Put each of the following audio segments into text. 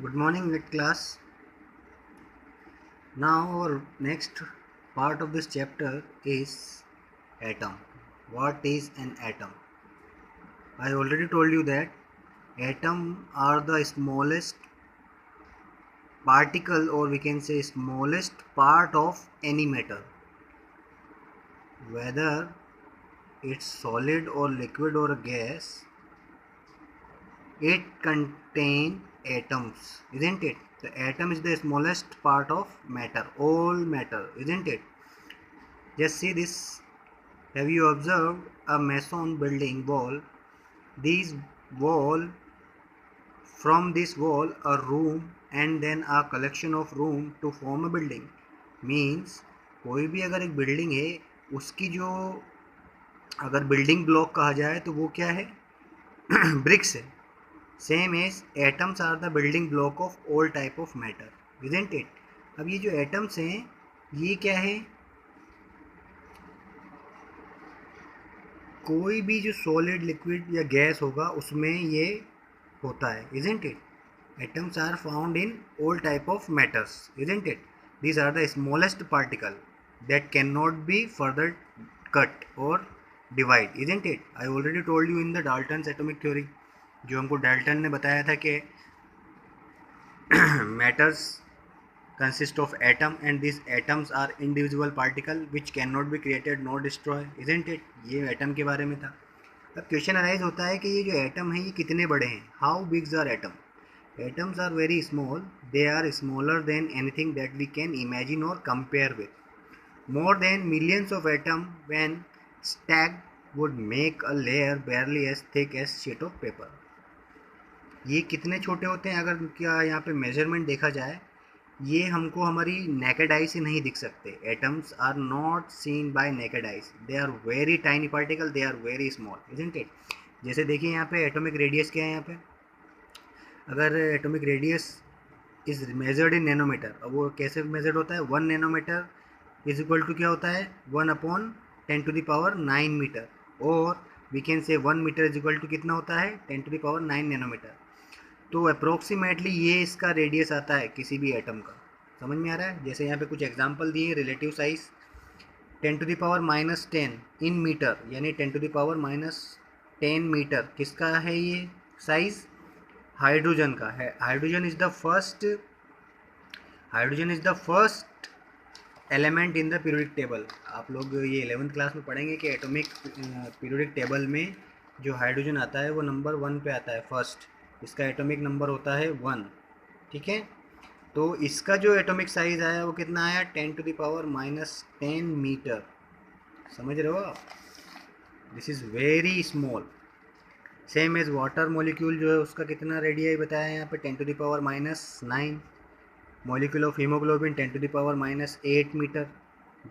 Good morning, class. Now, our next part of this chapter is atom. What is an atom? I already told you that atom are the smallest particle, or we can say smallest part of any matter, whether it's solid or liquid or a gas. It contains atoms, isn't it? The atom is the smallest part of matter, all matter, isn't it? Just see this. Have you observed a mason building wall? These wall From this wall a room and then a collection of room to form a building. Means कोई भी अगर एक building है उसकी जो अगर building block कहा जाए तो वो क्या है ब्रिक्स है. Same as atoms are the building block of all type of matter, isn't it. अब ये जो एटम्स हैं ये क्या है, कोई भी जो सॉलिड लिक्विड या गैस होगा उसमें ये होता है, isn't it? Atoms are found in all type of matters, isn't it? These are the smallest particle that cannot be further cut or divide, isn't it? I already told you in the Dalton's atomic theory, जो हमको Dalton ने बताया था कि matters consist of atom and these atoms are indivisible particle which cannot be created nor destroyed, isn't it? ये atom के बारे में था. अब क्वेश्चन अराइज होता है कि ये जो एटम है ये कितने बड़े हैं. How bigs are atom? Atoms are very small. They are smaller than anything that we can imagine और compare with. More than millions of atom when stacked would make a layer barely as thick as sheet of paper. ये कितने छोटे होते हैं अगर क्या यहाँ पे मेजरमेंट देखा जाए, ये हमको हमारी नेकेड आई से नहीं दिख सकते. Atoms are not seen by naked eyes. They are very tiny particle, they are very small, isn't it? जैसे देखिए यहाँ पे एटॉमिक रेडियस क्या है. यहाँ पे अगर atomic radius is measured in nanometer, अब वो कैसे मेजर्ड होता है? 1 नैनोमीटर इज इक्वल टू क्या होता है? 1/10⁹ मीटर. और we can say 1 metre is equal to कितना होता है? 10⁹ नैनोमीटर. तो अप्रोक्सीमेटली ये इसका रेडियस आता है किसी भी एटम का. समझ में आ रहा है? जैसे यहाँ पे कुछ एग्जांपल दिए. रिलेटिव साइज 10⁻−10 इन मीटर, यानी 10⁻10 मीटर किसका है ये साइज? हाइड्रोजन का है. Hydrogen is the first element in the periodic table. आप लोग ये 11th क्लास में पढ़ेंगे कि एटॉमिक पीरियोडिक टेबल में जो हाइड्रोजन आता है वो नंबर 1 पे आता है, फर्स्ट. इसका एटॉमिक नंबर होता है 1, ठीक है. तो इसका जो एटॉमिक साइज आया वो कितना आया? 10⁻10 मीटर. समझ रहे हो आप? This is very small. Same as water molecule जो है उसका कितना रेडियाई बताया है यहाँ पे? 10⁻9. Molecule of haemoglobin 10⁻8 metre.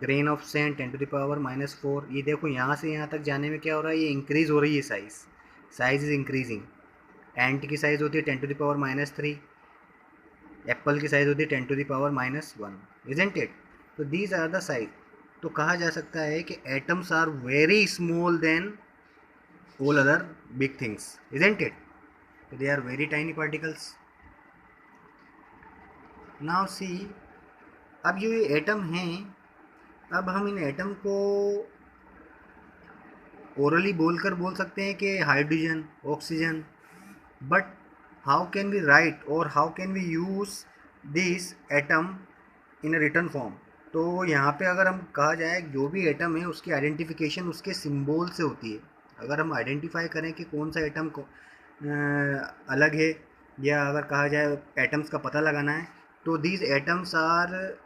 Grain of sand 10⁻4. ये देखो यहाँ से यहाँ तक जाने में क्या हो रहा है? ये इंक्रीज हो रही है साइज इज इंक्रीजिंग. एंट की साइज़ होती है 10⁻3. एप्पल की साइज़ होती है 10⁻1, इजंट इट? तो दीज आर द साइज. तो कहा जा सकता है कि atoms are very small than all other big things, isn't it? तो they are very tiny particles. Now see, अब जो ये एटम हैं, अब हम इन एटम को ओरली बोल सकते हैं कि hydrogen, oxygen. But how can we write और how can we use this atom in a return form? तो यहाँ पे अगर हम कहा जाए जो भी एटम है उसकी आइडेंटिफिकेशन उसके सिंबल से होती है. अगर हम आइडेंटिफाई करें कि कौन सा एटम को अलग है, या अगर कहा जाए एटम्स का पता लगाना है, तो these atoms are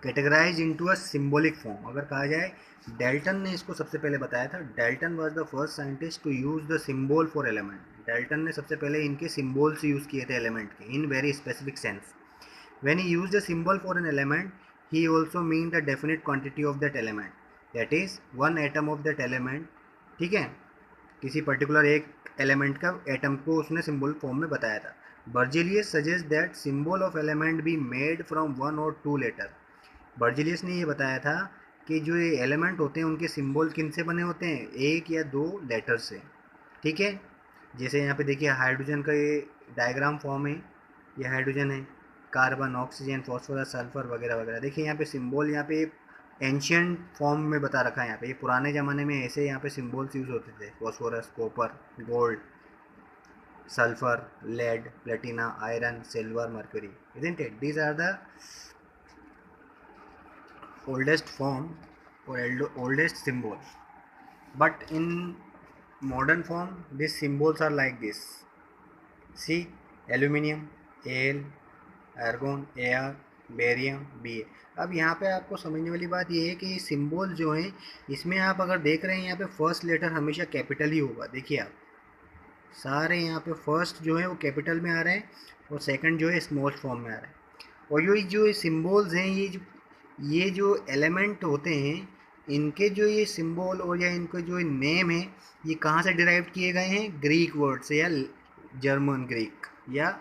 categorise into a symbolic form. अगर कहा जाए डाल्टन ने इसको सबसे पहले बताया था. Dalton was the first scientist to use the symbol for element. Dalton ने सबसे पहले इनके सिंबल्स यूज़ किए थे एलिमेंट के in very specific sense. When he used a symbol for an element he also mean the definite quantity of that element, that is 1 atom of that element. ठीक है, किसी पर्टिकुलर एक element का atom को उसने symbol form में बताया था. Berzelius suggest that symbol of element be made from 1 और 2 लेटर. बर्जेलियस ने ये बताया था कि जो ये एलिमेंट होते हैं उनके सिंबल किन से बने होते हैं? 1 या 2 लेटर से. ठीक है, जैसे यहाँ पे देखिए हाइड्रोजन का ये डायग्राम फॉर्म है. ये हाइड्रोजन है, कार्बन, ऑक्सीजन, फॉस्फोरस, सल्फर वगैरह वगैरह। देखिए यहाँ पे सिंबल, यहाँ पे एंशियंट फॉर्म में बता रखा है यहाँ पे। ये पुराने ज़माने में ऐसे यहाँ पे सिंबल्स यूज़ होते थे, phosphorus, copper, gold, sulfur, lead, platina, iron, silver, mercury. Isn't it? These are the oldest form or oldest symbols. But in modern form, these symbols are like this. See, aluminium, Al, argon, Ar, barium, Ba। अब यहाँ पे आपको समझने वाली बात ये है कि ये सिंबल जो हैं, इसमें आप अगर देख रहे हैं यहाँ पे फर्स्ट लेटर हमेशा कैपिटल ही होगा। देखिए आप सारे यहाँ पे फर्स्ट जो है वो कैपिटल में आ रहे हैं और सेकंड जो है स्मॉल फॉर्म में आ रहा है। और ये जो सिंबल्स हैं, ये जो एलिमेंट होते हैं, इनके जो ये सिंबल और या इनके जो नेम है, ये कहाँ से डिराइव किए गए हैं? ग्रीक वर्ड से या जर्मन ग्रीक, या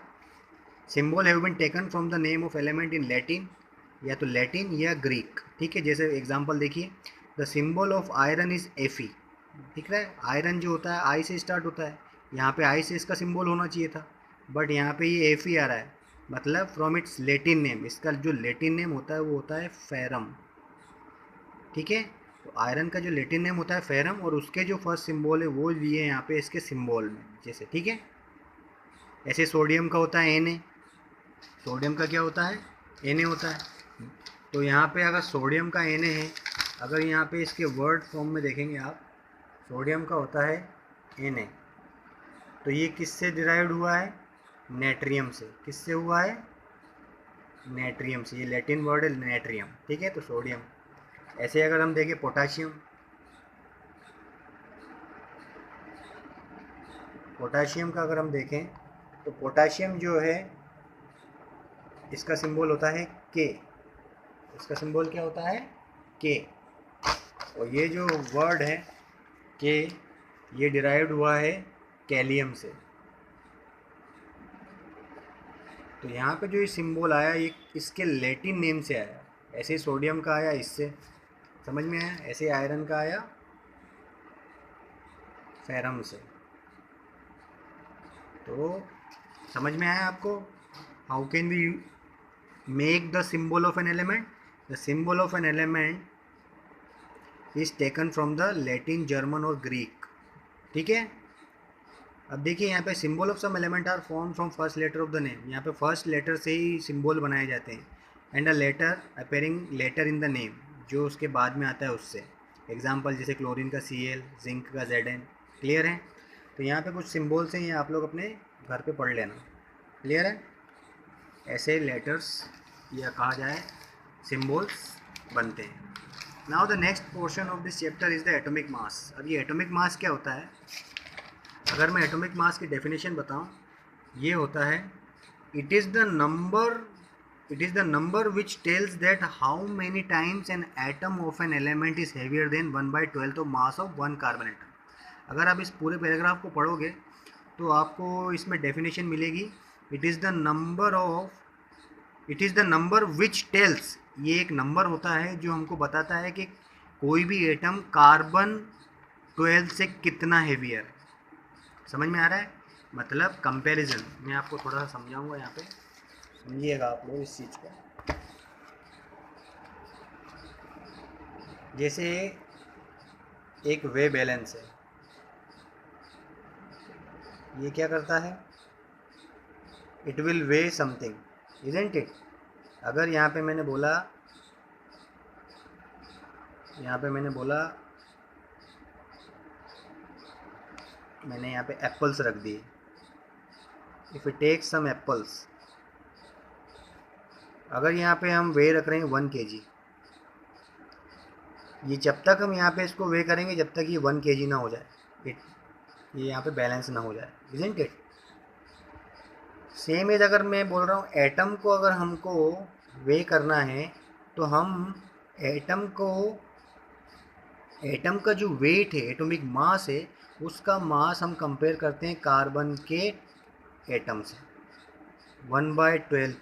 symbol have been taken from the name of element in Latin, या तो लैटिन या ग्रीक। ठीक है, जैसे एग्जांपल देखिए, the symbol of iron is F E. दिख रहा है, आयरन जो होता है आई से स्टार्ट होता है, यहाँ पे आई से इसका सिंबल होना चाहिए था, बट यहाँ पे ये एफी आ रहा है, मतलब फ्रॉम इट्स लेटिन नेम। इसका जो लेटिन नेम होता है वो होता है फेरम। ठीक है, तो आयरन का जो लेटिन नेम होता है फेरम, और उसके जो फर्स्ट सिंबल है वो लिए यहाँ पे इसके सिंबल में जैसे। ठीक है, ऐसे सोडियम का होता है Na। सोडियम का क्या होता है? Na होता है। तो यहाँ पे अगर सोडियम का Na है, अगर यहाँ पे इसके वर्ड फॉर्म में देखेंगे आप, सोडियम का होता है Na। तो ये किससे डिराइव्ड हुआ है? नेट्रियम से। किससे हुआ है? नेट्रियम से। ये लैटिन वर्ड है नेट्रियम। ठीक है, तो सोडियम। ऐसे अगर हम देखें पोटाशियम, पोटाशियम का अगर हम देखें तो पोटाशियम जो है इसका सिंबल होता है के। इसका सिंबल क्या होता है? के। और ये जो वर्ड है के, ये डिराइव्ड हुआ है कैलियम से। तो यहाँ पे जो ये सिंबल आया ये इसके लैटिन नेम से आया। ऐसे सोडियम का आया इससे, समझ में आया? ऐसे आयरन का आया फेरम से। तो समझ में आया आपको? How can we make the symbol of an element? The symbol of an element is taken from the Latin, German और ग्रीक। ठीक है, अब देखिए यहाँ पे symbol of some element are form from first letter of the name. यहाँ पे first letter से ही सिंबल बनाए जाते हैं। And a letter appearing letter in the name, जो उसके बाद में आता है उससे। एग्जाम्पल जैसे क्लोरीन का Cl, जिंक का Zn। क्लियर है? तो यहाँ पे कुछ सिंबल्स हैं, ये आप लोग अपने घर पे पढ़ लेना। क्लियर है? ऐसे लेटर्स या कहा जाए सिंबल्स बनते हैं। Now the next portion of this chapter is the atomic मास। अब ये एटॉमिक मास क्या होता है? अगर मैं एटॉमिक मास की डेफिनेशन बताऊं, ये होता है it is the number which tells that how many times an atom of an element is heavier than 1/12 of mass of one carbon atom. अगर आप इस पूरे पैराग्राफ को पढ़ोगे तो आपको इसमें डेफिनेशन मिलेगी, it is the number which tells. ये एक नंबर होता है जो हमको बताता है कि कोई भी एटम कार्बन 12 से कितना हैवियर। समझ में आ रहा है? मतलब कंपैरिजन। मैं आपको थोड़ा सा समझाऊंगा, यहाँ पे समझिएगा आप लोग इस चीज़ को। जैसे एक वे बैलेंस है, ये क्या करता है? It will way something, isn't it? अगर यहाँ पे मैंने बोला मैंने यहाँ पे एप्पल्स रख दिए। If you take some apples, अगर यहाँ पे हम वे रख रहे हैं 1 kg, ये जब तक हम यहाँ पे इसको वे करेंगे जब तक ये 1 kg ना हो जाए, ये यहाँ पे बैलेंस ना हो जाए। Isn't it? सेम एज अगर मैं बोल रहा हूँ एटम को अगर हमको वे करना है तो हम एटम का जो वेट है, एटॉमिक मास है, उसका मास हम कंपेयर करते हैं कार्बन के एटम से। 1/12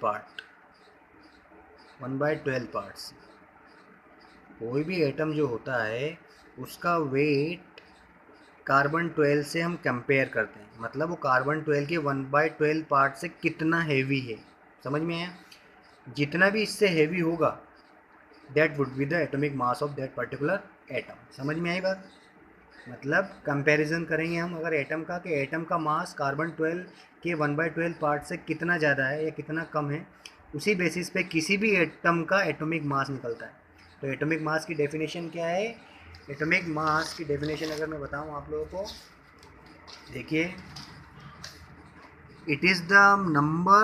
पार्ट्स। कोई भी एटम जो होता है उसका वेट कार्बन 12 से हम कंपेयर करते हैं, मतलब वो कार्बन 12 के 1/12 पार्ट से कितना हैवी है। समझ में आया? जितना भी इससे हैवी होगा that would be the atomic mass of that particular atom. समझ में आई बात? मतलब कंपैरिजन करेंगे हम अगर एटम का, कि एटम का मास कार्बन 12 के 1/12 पार्ट से कितना ज़्यादा है या कितना कम है, उसी बेसिस पे किसी भी एटम का एटॉमिक मास निकलता है। तो एटॉमिक मास की डेफिनेशन क्या है? एटॉमिक मास की डेफिनेशन अगर मैं बताऊं आप लोगों को, देखिए, it is the number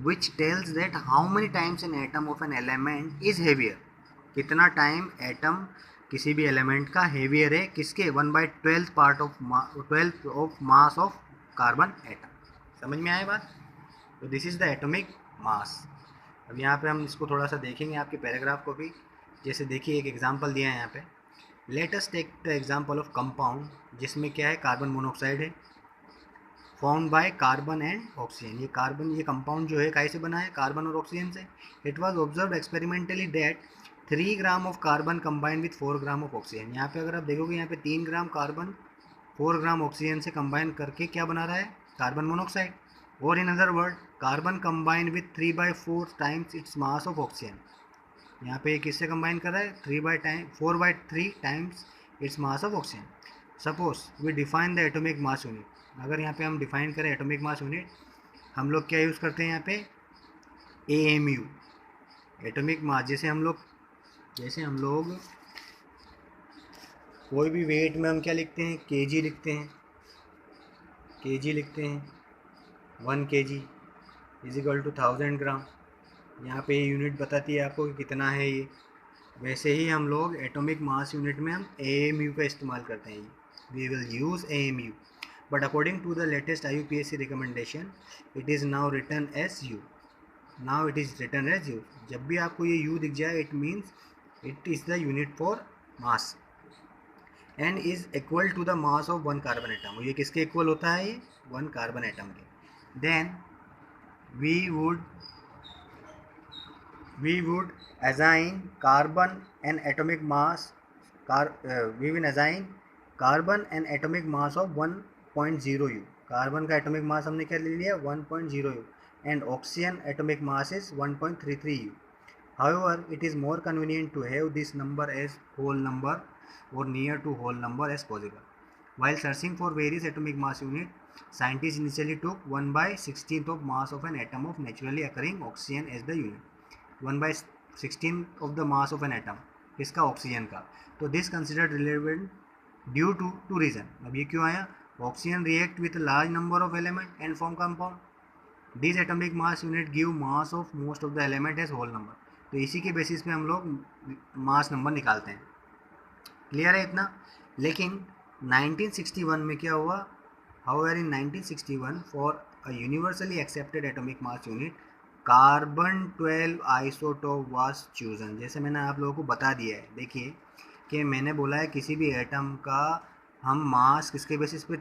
which tells that how many times an atom of an element is heavier। कितना टाइम एटम किसी भी एलिमेंट का हेवियर है, किसके? 1/12 part of 12 of mass of carbon atom. समझ में आया बात? तो दिस इज द एटॉमिक मास। अब यहाँ पे हम इसको थोड़ा सा देखेंगे आपके पैराग्राफ को भी। जैसे देखिए एक एग्जांपल दिया है यहाँ पे, let us take the example of compound, जिसमें क्या है? कार्बन मोनोऑक्साइड है, formed by carbon and oxygen. ये कार्बन, ये कंपाउंड जो है कैसे बना है? कार्बन और ऑक्सीजन से। It was observe experimentally that 3 gram of carbon combine with 4 gram of oxygen. यहाँ पे अगर आप देखोगे, यहाँ पे 3 ग्राम कार्बन 4 ग्राम ऑक्सीजन से कंबाइन करके क्या बना रहा है? Carbon monoxide. और in other word, carbon combine with 3/4 times its mass of oxygen. यहाँ पे किससे कंबाइन कर रहा है? 4/3 times its mass of oxygen. Suppose we define the atomic mass unit. अगर यहाँ पे हम डिफाइन करें एटॉमिक मास यूनिट, हम लोग क्या यूज़ करते हैं यहाँ पे? AMU, atomic mass. जैसे हम लोग कोई भी वेट में हम क्या लिखते हैं? kg लिखते हैं, 1 kg इज इक्वल टू 1000 ग्राम। यहाँ पे ये यूनिट बताती है आपको कि कितना है ये। वैसे ही हम लोग एटॉमिक मास यूनिट में हम AMU का इस्तेमाल करते हैं। We will use AMU, but according to the latest IUPAC recommendation it is now written as U। Now it is written as U। जब भी आपको ये U दिख जाए, it means it is the unit for mass and is equal to the mass of 1 carbon atom. ये किसके equal होता है? ये 1 कार्बन एटम के। Then we would assign carbon and atomic mass we will assign carbon and atomic mass of 1.0 U। Carbon का atomic mass हमने क्या ले लिया? 1.0 U। And oxygen atomic mass is 1.33 U। however it is more convenient to have this number as whole number or near to whole number as possible। while searching for various atomic mass unit, scientists initially took 1/16 of mass of an atom of naturally occurring oxygen as the unit। 1/16 of the mass of an atom, किसका? Oxygen का। तो this considered relevant due to two reason. अब ये क्यों आया? Oxygen react with large number of element and form compound. This atomic mass unit give mass of most of the element as whole number. तो इसी के basis पे हम लोग मास नंबर निकालते हैं। क्लियर है इतना? लेकिन 1961 में क्या हुआ? However in 1961 for a universally accepted atomic mass unit carbon 12 isotope was chosen. जैसे मैंने आप लोगों को बता दिया है, देखिए कि मैंने बोला है किसी भी एटम का हम मास किसके बेसिस पे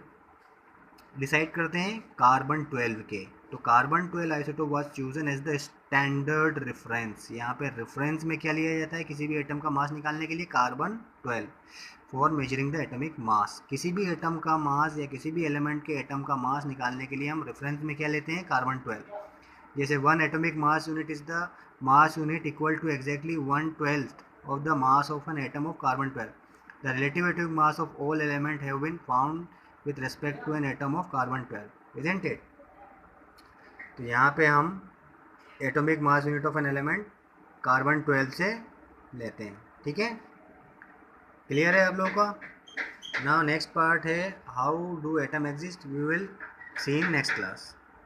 डिसाइड करते हैं? कार्बन 12 के। तो carbon 12 isotope was chosen as the standard reference. यहाँ पे रेफरेंस में क्या लिया जाता है किसी भी एटम का मास निकालने के लिए? Carbon 12 for measuring the atomic मास। किसी भी एटम का मास या किसी भी एलिमेंट के एटम का मास निकालने के लिए हम रेफरेंस में क्या लेते हैं? कार्बन 12। जैसे 1 atomic mass unit is the mass unit equal to exactly 1/12 of the mass of an atom of carbon 12। The relative atomic mass of all elements have been found with respect to an atom of carbon 12, isn't it? तो यहाँ पे हम atomic mass unit of an element carbon 12 से लेते हैं। ठीक है? Clear है आप लोगों का? नाउ नेक्स्ट पार्ट है how do atom exist. We will see in next class.